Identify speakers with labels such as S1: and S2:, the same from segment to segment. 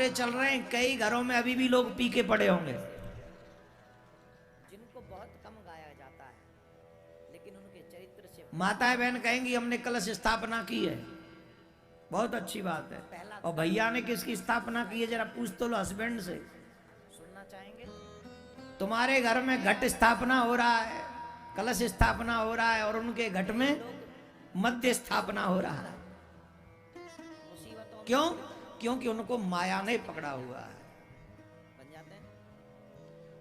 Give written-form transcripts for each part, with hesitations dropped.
S1: आगे चल रहे हैं, कई घरों में अभी भी लोग पी के पड़े होंगे,
S2: जिनको बहुत कम गाया जाता है, लेकिन उनके चरित्र से
S1: माताएं बहन कहेंगी हमने कलश स्थापना की है, बहुत अच्छी बात है। और भैया ने किसकी स्थापना की है, जरा पूछ तो लो हस्बैंड से।
S2: सुनना चाहेंगे।
S1: तुम्हारे घर में घट स्थापना हो रहा है, कलश स्थापना हो रहा है, और उनके घट में मध्य स्थापना हो रहा है।
S2: मुसीबतों
S1: क्यों? क्योंकि उनको माया ने पकड़ा हुआ है।
S2: बन जाते हैं,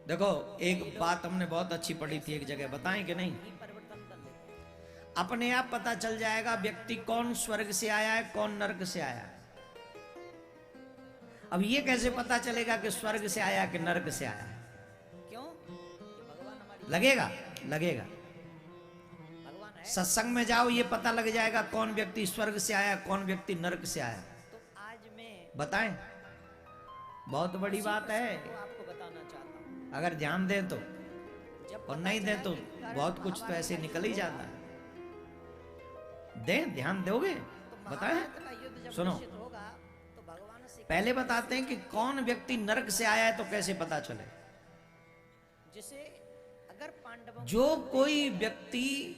S1: देखो एक बात हमने बहुत अच्छी पढ़ी थी एक जगह, बताएं कि नहीं?
S2: ही परिवर्तन कर लेते हैं।
S1: अपने आप पता चल जाएगा व्यक्ति कौन स्वर्ग से आया है, कौन नरक से आया है। अब ये कैसे पता चलेगा कि स्वर्ग से आया कि नरक से आया है?
S2: क्यों? कि भगवान हमारी
S1: लगेगा, लगेगा।
S2: भगवान है।
S1: सत्संग में जाओ, ये पता लग जाएगा कौन व्यक्ति स्वर्ग से आया, कौन व्यक्ति नरक से आया।
S2: तो आज मैं
S1: बताएं, बहुत बड़ी बात है।
S2: तो आपको बताना चाहता हूँ,
S1: अगर ध्यान दें तो,
S2: जब
S1: और
S2: पता
S1: नहीं दें तो
S2: चला कि कर्म
S1: बहुत कुछ तो
S2: महाभारत
S1: ऐसे
S2: का
S1: निकल ही
S2: युद्ध
S1: जाता
S2: होगा,
S1: है। दें, ध्यान दोगे?
S2: तो
S1: बताएं।
S2: महाभारत का युद्ध जब
S1: सुनो,
S2: निश्चित होगा तो भगवान से
S1: पहले बताते हैं कि कौन व्यक्ति नरक से आया है, तो कैसे पता चले।
S2: जिसे अगर पांडवों
S1: जो कोई व्यक्ति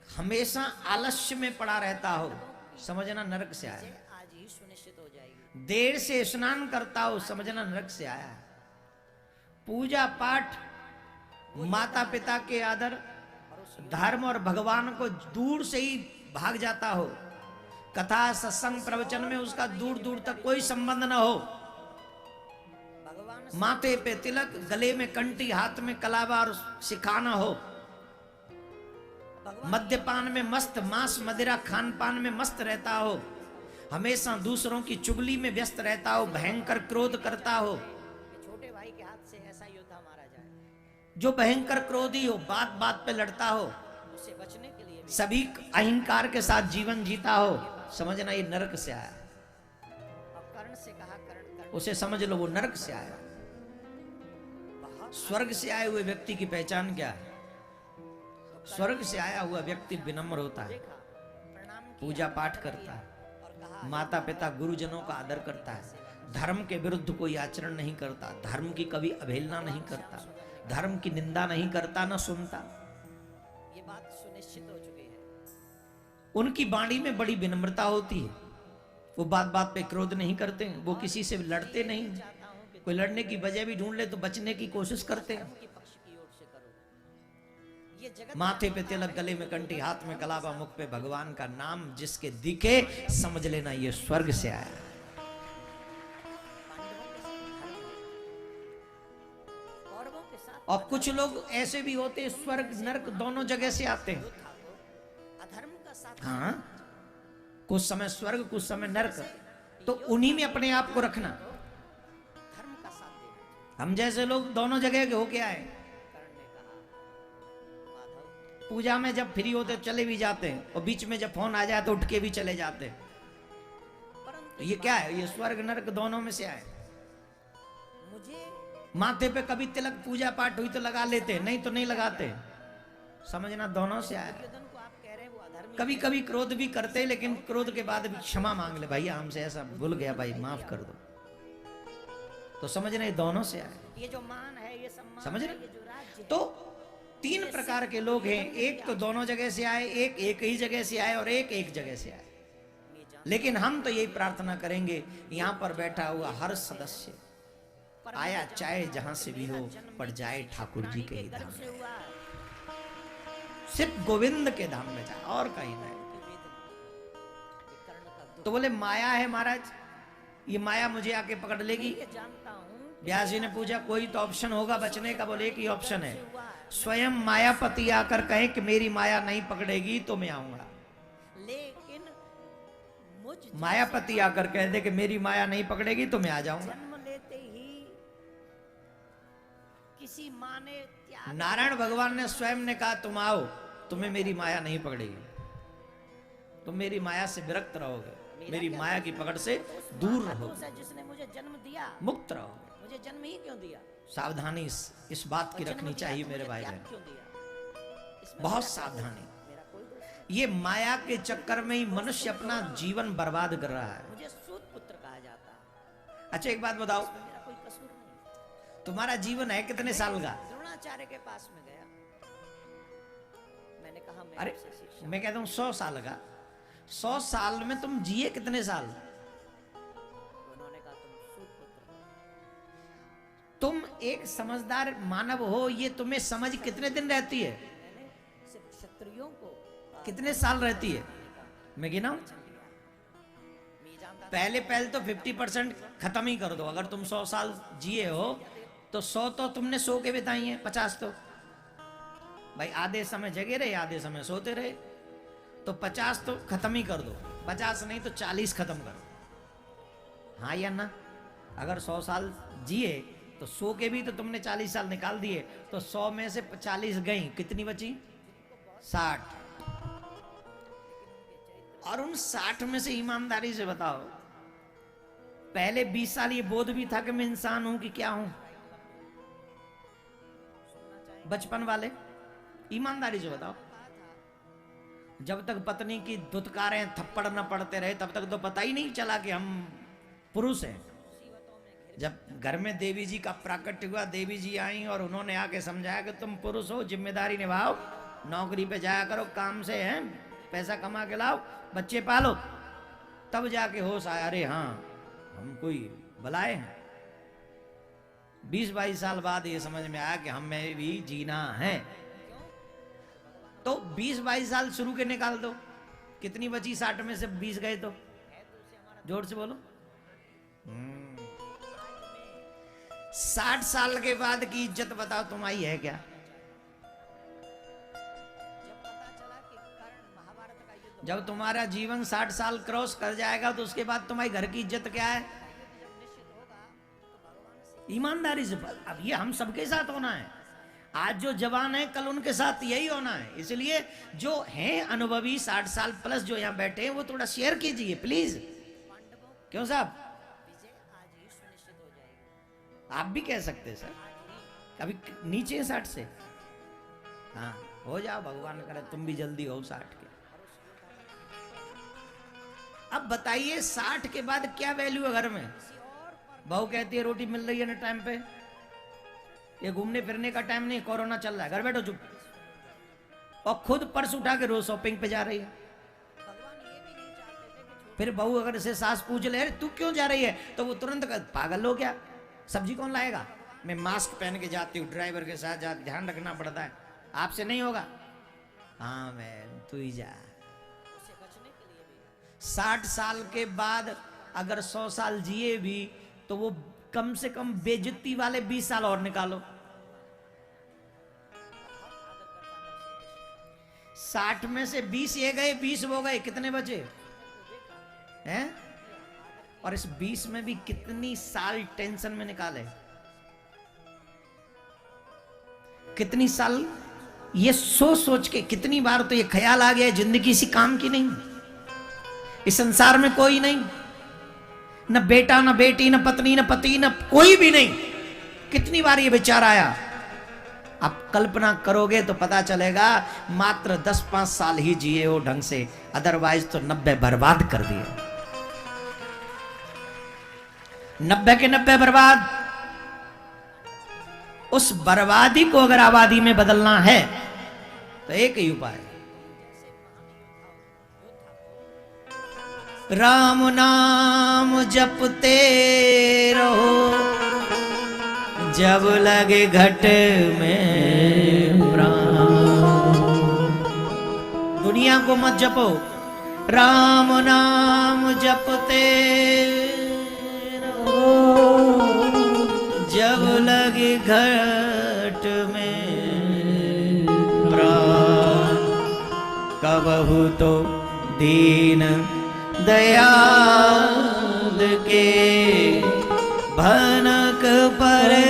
S1: हमेशा आलस्य में पड़ा रहता हो, समझना नरक से आया
S2: से
S1: है।
S2: आज ही सुनिश्चित हो जाएगी।
S1: देर से स्नान करता हो, समझना नरक से आया है। पूजा पाठ, माता पिता के आदर, धर्म और भगवान को दूर से ही भाग जाता हो, कथा सत्संग प्रवचन में उसका दूर दूर तक कोई संबंध न हो,
S2: भगवान
S1: माथे पे तिलक, गले में कंठी, हाथ में कलावा और सिखाना हो, मद्यपान में मस्त, मांस मदिरा खान पान में मस्त रहता हो, हमेशा दूसरों की चुगली में व्यस्त रहता हो, भयंकर क्रोध करता हो,
S2: के छोटे भाई के हाथ से ऐसा योद्धा मारा जाए,
S1: जो भयंकर क्रोधी हो, बात बात पे लड़ता हो,
S2: उससे बचने के लिए भी
S1: सभी अहंकार के साथ जीवन जीता हो, समझना ये नरक से आया।
S2: और कर्ण से कहा, कर्ण
S1: उसे समझ लो वो नरक से आया। स्वर्ग से आए हुए व्यक्ति की पहचान क्या है? स्वर्ग से आया हुआ व्यक्ति विनम्र होता है,
S2: प्रणाम
S1: पूजा पाठ करता है,
S2: और कहा
S1: माता पिता गुरुजनों का आदर करता है, धर्म के विरुद्ध कोई आचरण नहीं करता, धर्म की कभी अवहेलना नहीं करता, धर्म की निंदा नहीं करता, न सुनता।
S2: ये बात सुनिश्चित हो चुकी है।
S1: उनकी वाणी में बड़ी विनम्रता होती है, वो बात बात पे क्रोध नहीं करते, वो किसी से लड़ते नहीं,
S2: चाहता हूं कि
S1: कोई लड़ने की वजह भी ढूंढ ले तो बचने की कोशिश करते हैं।
S2: धर्म के पक्ष की ओर से करो। ये जगत
S1: माथे पे तिलक, गले में कंठी, हाथ में कलावा, मुख पे भगवान का नाम जिसके दिखे, समझ लेना ये स्वर्ग से आया है।
S2: कौरवों के साथ
S1: और कुछ लोग ऐसे भी होते हैं, स्वर्ग नरक दोनों जगह से आते हैं।
S2: अधर्म का साथ
S1: हाँ, कुछ समय स्वर्ग, कुछ समय नरक, तो उन्हीं में अपने आप को रखना।
S2: धर्म का साथ देना।
S1: हम जैसे लोग दोनों जगह के होके आए,
S2: कर्ण ने कहा, माधव
S1: पूजा में जब फ्री होते चले भी जाते हैं, और बीच में जब फोन आ जाए तो उठ के भी चले जाते हैं।
S2: परंतु
S1: तो ये क्या है? ये स्वर्ग नरक दोनों में से आए।
S2: मुझे
S1: माथे पे कभी तिलक, पूजा पाठ हुई तो लगा लेते, नहीं तो नहीं लगाते, समझना दोनों से आया है।
S2: दुर्योधन को आप कह रहे हैं वो अधर्मी
S1: कभी कभी क्रोध भी करते, लेकिन क्रोध के बाद भी क्षमा मांग ले, भैया हमसे ऐसा भूल गया भाई, माफ कर दो, तो समझना ये दोनों से आए।
S2: ये जो मान है, ये सम्मान
S1: समझ
S2: है,
S1: रहे?
S2: ये जो राज्य है,
S1: तो तीन प्रकार के लोग हैं, एक तो दोनों जगह से आए, एक एक ही जगह से आए, और एक एक जगह से आए।
S2: ये जान
S1: लेकिन हम तो यही प्रार्थना करेंगे, यहाँ पर बैठा हुआ हर सदस्य आया चाहे जहां से भी हो, पड़ जाए ठाकुर जी के ही धाम
S2: से
S1: में,
S2: हुआ है।
S1: सिर्फ गोविंद के धाम में जाए, और कहीं नहीं।
S2: कि कर्ण का दुख
S1: तो बोले माया है महाराज, ये माया मुझे आके पकड़ लेगी।
S2: ये जानता हूं
S1: व्यास जी ने पूछा कोई तो ऑप्शन होगा बचने का? बोले एक ही ऑप्शन है,
S2: हुआ है।
S1: स्वयं मायापति आकर कहे कि मेरी माया नहीं पकड़ेगी तो मैं आऊंगा।
S2: लेकिन मुझ
S1: मायापति आकर कह दे कि मेरी माया नहीं पकड़ेगी तो मैं आ जाऊंगा।
S2: जन्म लेते ही किसी माँ ने त्याग
S1: नारायण भगवान ने स्वयं ने कहा तुम आओ, तुम्हें मेरी माया नहीं पकड़ेगी, तुम मेरी माया से विरक्त रहोगे, मेरी माया की पकड़ से दूर रहोगे,
S2: से जिसने मुझे जन्म दिया,
S1: मुक्त रहोगे।
S2: मुझे जन्म ही क्यों दिया?
S1: सावधानी इस बात की
S2: और जन्म
S1: रखनी
S2: दिया
S1: चाहिए
S2: तो
S1: मेरे
S2: मुझे
S1: भाई
S2: त्याग
S1: बहन,
S2: क्यों दिया? इसमें
S1: बहुत
S2: मेरा
S1: सावधानी।
S2: मेरा कोई दोष नहीं।
S1: ये माया के चक्कर में ही मनुष्य अपना जीवन बर्बाद कर रहा है।
S2: मुझे सूत पुत्र कहा जाता है।
S1: अच्छा एक बात बताओ,
S2: मेरा कोई कसूर नहीं।
S1: तुम्हारा जीवन है कितने साल का?
S2: द्रोणाचार्य के पास में गया, मैंने कहा मैं
S1: अरे
S2: आपसे शिक्षा।
S1: मैं कहता हूं 100 साल का। 100 साल में तुम जिए कितने साल?
S2: उन्होंने कहा तुम सुपुत्र हो।
S1: तुम एक समझदार मानव हो, ये तुम्हें समझ कितने दिन रहती है?
S2: मैंने सिर्फ क्षत्रियों को
S1: कितने साल रहती है? मैं गिनाऊं?
S2: मैं जानता था।
S1: पहले तो 50% खत्म ही कर दो। अगर तुम 100 साल जिए हो तो 100 तो तुमने सो के बिताई है, 50 तो भाई आधे समय जगे रहे, आधे समय सोते रहे, तो 50 तो खत्म ही कर दो। 50 नहीं तो 40 खत्म करो, हाँ या ना? अगर 100 साल जिए तो सो के भी तो तुमने 40 साल निकाल दिए, तो 100 में से 40 गई, कितनी बची? 60। और उन 60 में से ईमानदारी से बताओ, पहले 20 साल ये बोध भी था कि मैं इंसान हूं कि क्या हूं? बचपन वाले ईमानदारी से बताओ। जब तक पत्नी की धुतकारें थप्पड़ न पड़ते रहे तब तक तो पता ही नहीं चला कि हम पुरुष हैं। जब घर में देवी जी का प्राकट्य हुआ, देवी जी आई और उन्होंने आके समझाया कि तुम पुरुष हो, जिम्मेदारी निभाओ, नौकरी पे जाया करो, काम से हैं, पैसा कमा के लाओ, बच्चे पालो, तब जाके होश आया, अरे हाँ हम कोई बलाए हैं। 20-22 साल बाद ये समझ में आया कि हमें भी जीना है। तो 20-22 साल शुरू के निकाल दो, कितनी बची? 60 में से 20 गए तो जोर से बोलो। 60 साल के बाद की इज्जत बताओ तुम्हारी है क्या?
S2: जब पता चला कि कर्ण महाभारत का युद्ध
S1: जब तुम्हारा जीवन 60 साल क्रॉस कर जाएगा तो उसके बाद तुम्हारी घर की इज्जत क्या है?
S2: जब निश्चित होगा तो भगवान से
S1: ईमानदारी से। अब ये हम सबके साथ होना है। आज जो जवान है कल उनके साथ यही होना है। इसलिए जो हैं अनुभवी 60 साल प्लस जो यहाँ बैठे हैं वो थोड़ा शेयर कीजिए प्लीज।
S2: पांडवों
S1: क्यों साहब?
S2: विजय आज ही सुनिश्चित हो जाएगी।
S1: आप भी कह सकते हैं सर, कभी नीचे है 60 से, हाँ हो जाओ, भगवान करे तुम भी जल्दी हो 60 के। अब बताइए 60 के बाद क्या वैल्यू है घर में? बहू कहती है रोटी मिल रही है ना टाइम पे, ये घूमने फिरने का टाइम नहीं, कोरोना चल रहा है, घर बैठो चुप। और खुद पर्स उठा के रोज शॉपिंग पे जा रही है।
S2: भगवान ये भी नहीं चाहते थे कि
S1: फिर बहू अगर इसे सास पूछ ले, अरे तू क्यों जा रही है, तो वो तुरंत पागल हो क्या, सब्जी कौन लाएगा? मैं मास्क पहन के जाती हूँ, ड्राइवर के साथ जा, ध्यान रखना पड़ता है, आपसे नहीं होगा। हाँ मैं तू ही जा।
S2: उससे बचने के लिए भी
S1: 60 साल के बाद अगर 100 साल जिए भी तो वो कम से कम बेइज्जती वाले 20 साल और निकालो। 60 में से 20 ये गए, 20 वो गए, कितने बचे हैं? और इस 20 में भी कितनी साल टेंशन में निकाले, कितनी साल ये सोच सोच के, कितनी बार तो ये ख्याल आ गया जिंदगी इसी काम की नहीं, इस संसार में कोई नहीं, न बेटा न बेटी न पत्नी न पति न कोई भी नहीं। कितनी बार ये विचार आया? आप कल्पना करोगे तो पता चलेगा मात्र 10-5 साल ही जिए हो ढंग से, अदरवाइज तो 90 बर्बाद कर दिए। 90 के 90 बर्बाद। उस बर्बादी को अगर आबादी में बदलना है तो एक ही उपाय, राम नाम जपते रहो, जब लगे घट में प्राण। दुनिया को मत जपो, राम नाम जपते रहो, जब लगे घट में प्राण। कबहु तो दीन दयाल के भनक परे,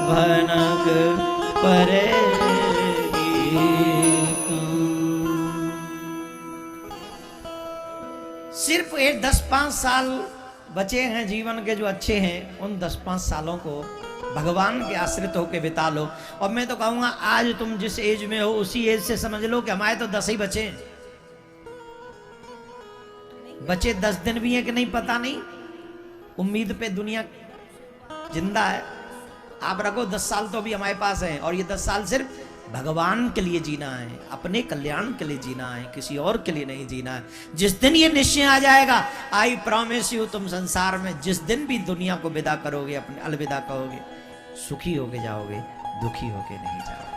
S1: भनक परे। सिर्फ ये 10-5 साल बचे हैं जीवन के जो अच्छे हैं, उन 10-5 सालों को भगवान के आश्रित होकर बिता लो। और मैं तो कहूंगा आज तुम जिस एज में हो उसी एज से समझ लो कि हमारे तो 10 ही बचे हैं। बचे 10 दिन भी है कि नहीं पता नहीं, उम्मीद पे दुनिया जिंदा है। आप रखो 10 साल तो अभी हमारे पास है, और ये 10 साल सिर्फ भगवान के लिए जीना है, अपने कल्याण के लिए जीना है, किसी और के लिए नहीं जीना है। जिस दिन ये निश्चय आ जाएगा, आई प्रॉमिस यू, तुम संसार में जिस दिन भी दुनिया को विदा करोगे, अपने अलविदा कहोगे, सुखी होके जाओगे, दुखी होके नहीं जाओगे।